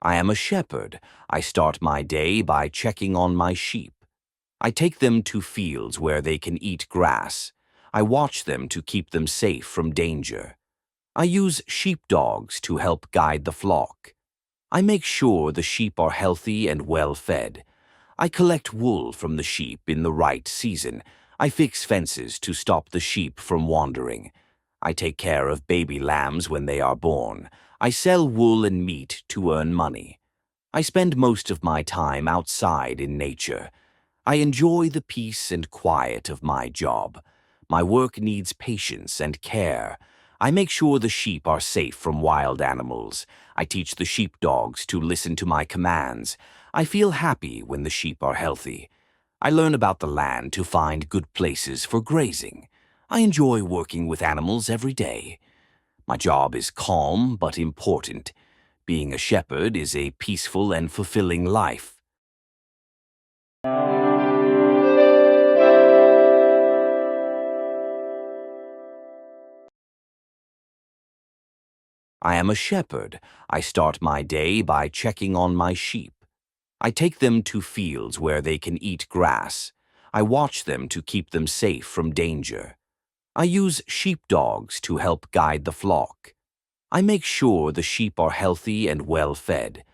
I am a shepherd. I start my day by checking on my sheep. I take them to fields where they can eat grass. I watch them to keep them safe from danger. I use sheepdogs to help guide the flock. I make sure the sheep are healthy and well fed. I collect wool from the sheep in the right season. I fix fences to stop the sheep from wandering. I take care of baby lambs when they are born. I sell wool and meat to earn money. I spend most of my time outside in nature. I enjoy the peace and quiet of my job. My work needs patience and care. I make sure the sheep are safe from wild animals. I teach the sheepdogs to listen to my commands. I feel happy when the sheep are healthy. I learn about the land to find good places for grazing. I enjoy working with animals every day. My job is calm but important. Being a shepherd is a peaceful and fulfilling life. I am a shepherd. I start my day by checking on my sheep. I take them to fields where they can eat grass. I watch them to keep them safe from danger. I use sheepdogs to help guide the flock. I make sure the sheep are healthy and well fed.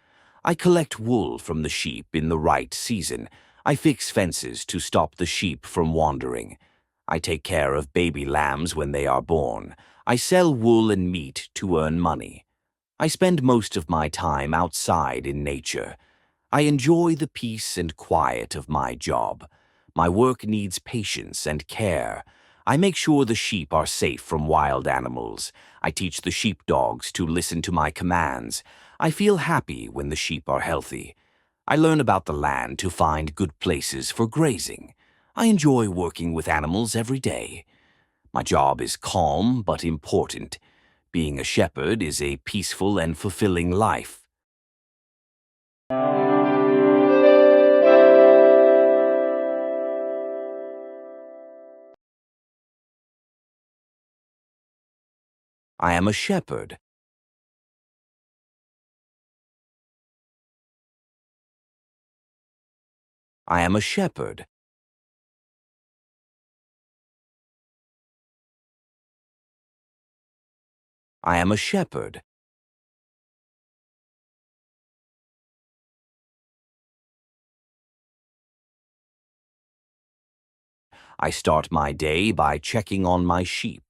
I collect wool from the sheep in the right season. I fix fences to stop the sheep from wandering. I take care of baby lambs when they are born. I sell wool and meat to earn money. I spend most of my time outside in nature. I enjoy the peace and quiet of my job. My work needs patience and care. I make sure the sheep are safe from wild animals. I teach the sheepdogs to listen to my commands. I feel happy when the sheep are healthy. I learn about the land to find good places for grazing. I enjoy working with animals every day. My job is calm but important. Being a shepherd is a peaceful and fulfilling life. I am a shepherd. I am a shepherd. I am a shepherd. I start my day by checking on my sheep.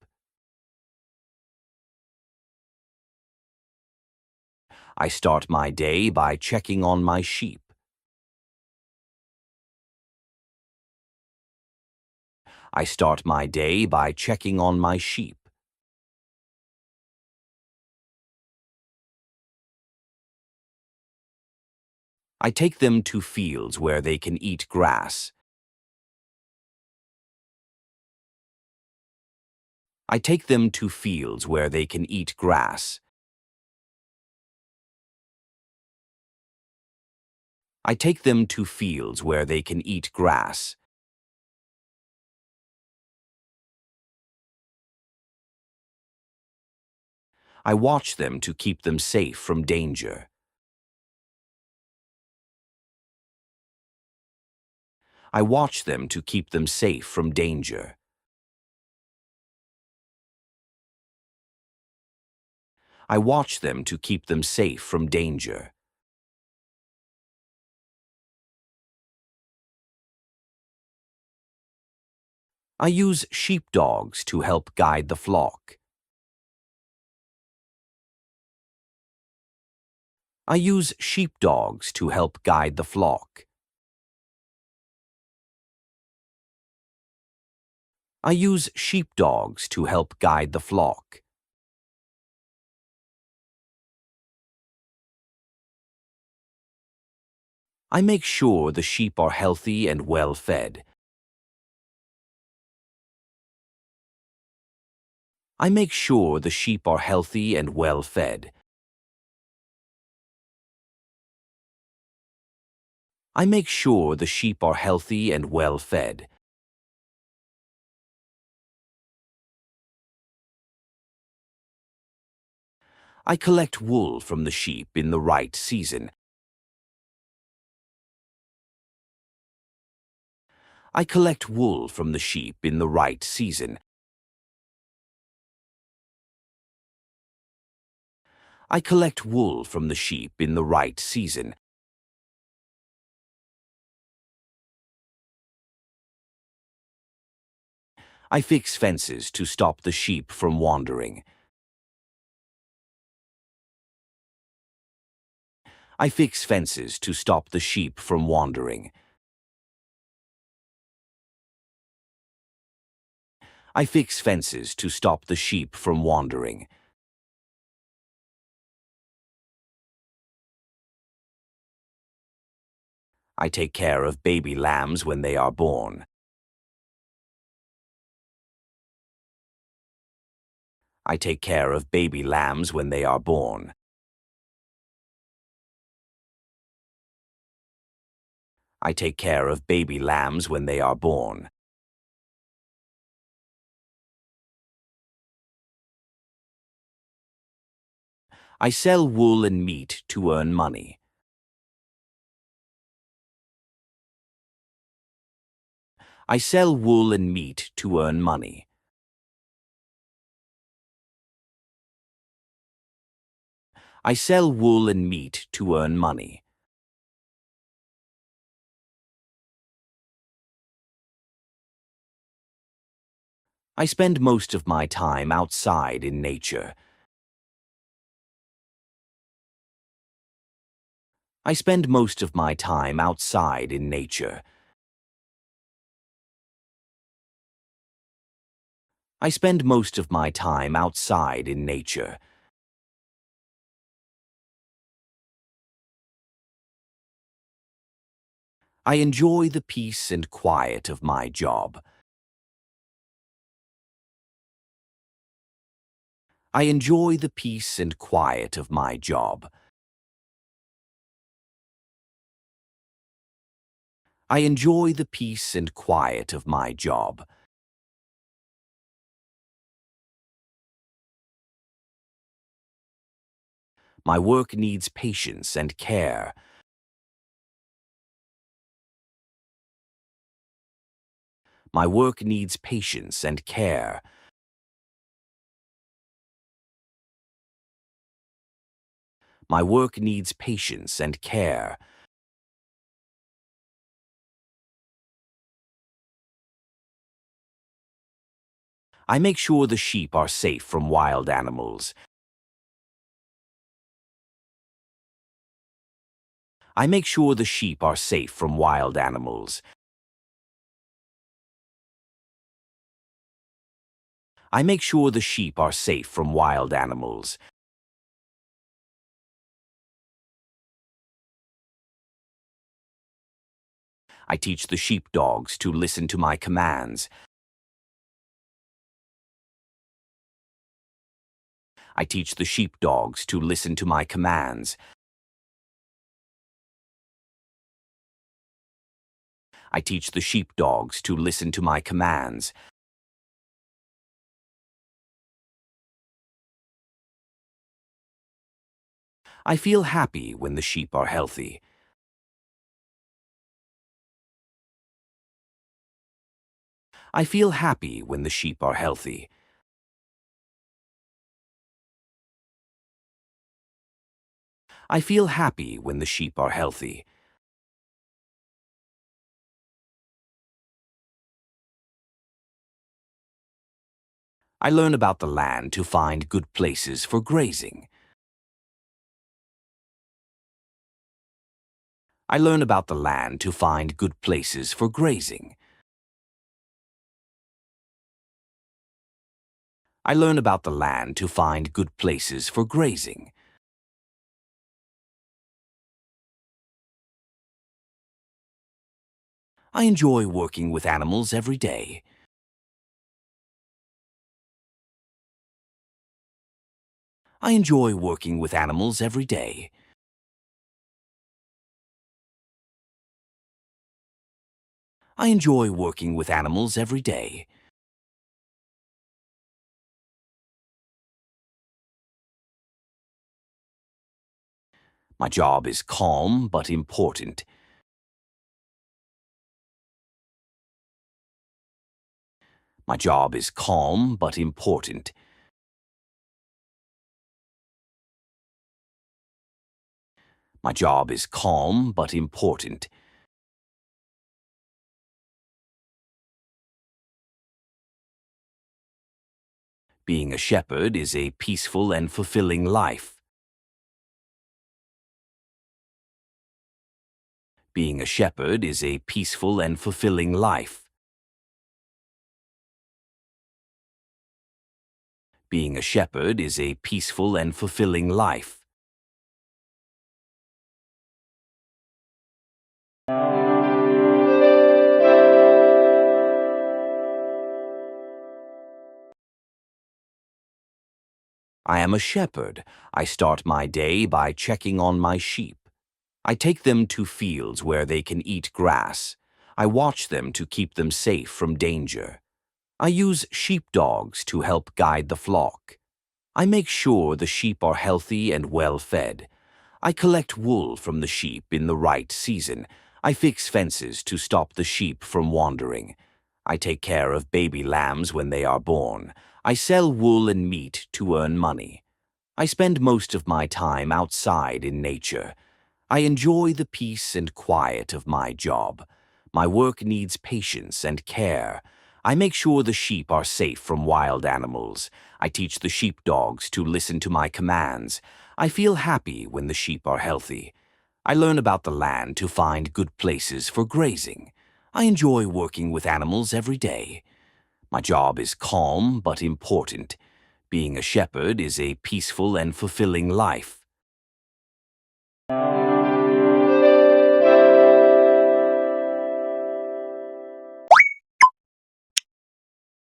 I start my day by checking on my sheep. I start my day by checking on my sheep. I take them to fields where they can eat grass. I take them to fields where they can eat grass. I take them to fields where they can eat grass. I watch them to keep them safe from danger. I watch them to keep them safe from danger. I watch them to keep them safe from danger. I use sheepdogs to help guide the flock. I use sheepdogs to help guide the flock. I use sheepdogs to help guide the flock. I make sure the sheep are healthy and well fed. I make sure the sheep are healthy and well fed. I make sure the sheep are healthy and well fed. I collect wool from the sheep in the right season. I collect wool from the sheep in the right season. I collect wool from the sheep in the right season. I fix fences to stop the sheep from wandering. I fix fences to stop the sheep from wandering. I fix fences to stop the sheep from wandering. I take care of baby lambs when they are born. I take care of baby lambs when they are born. I take care of baby lambs when they are born. I sell wool and meat to earn money. I sell wool and meat to earn money. I sell wool and meat to earn money. I spend most of my time outside in nature. I spend most of my time outside in nature. I spend most of my time outside in nature. I enjoy the peace and quiet of my job. I enjoy the peace and quiet of my job. I enjoy the peace and quiet of my job. My work needs patience and care. My work needs patience and care. My work needs patience and care. I make sure the sheep are safe from wild animals. I make sure the sheep are safe from wild animals. I make sure the sheep are safe from wild animals. I teach the sheepdogs to listen to my commands. I teach the sheepdogs to listen to my commands. I teach the sheepdogs to listen to my commands. I feel happy when the sheep are healthy. I feel happy when the sheep are healthy. I feel happy when the sheep are healthy. I learn about the land to find good places for grazing. I learn about the land to find good places for grazing. I learn about the land to find good places for grazing. I enjoy working with animals every day. I enjoy working with animals every day. I enjoy working with animals every day. My job is calm but important. My job is calm but important. My job is calm but important. Being a shepherd is a peaceful and fulfilling life. Being a shepherd is a peaceful and fulfilling life. Being a shepherd is a peaceful and fulfilling life. I am a shepherd. I start my day by checking on my sheep. I take them to fields where they can eat grass. I watch them to keep them safe from danger. I use sheepdogs to help guide the flock. I make sure the sheep are healthy and well fed. I collect wool from the sheep in the right season. I fix fences to stop the sheep from wandering. I take care of baby lambs when they are born. I sell wool and meat to earn money. I spend most of my time outside in nature. I enjoy the peace and quiet of my job. My work needs patience and care. I make sure the sheep are safe from wild animals. I teach the sheepdogs to listen to my commands. I feel happy when the sheep are healthy. I learn about the land to find good places for grazing. I enjoy working with animals every day. My job is calm but important. Being a shepherd is a peaceful and fulfilling life.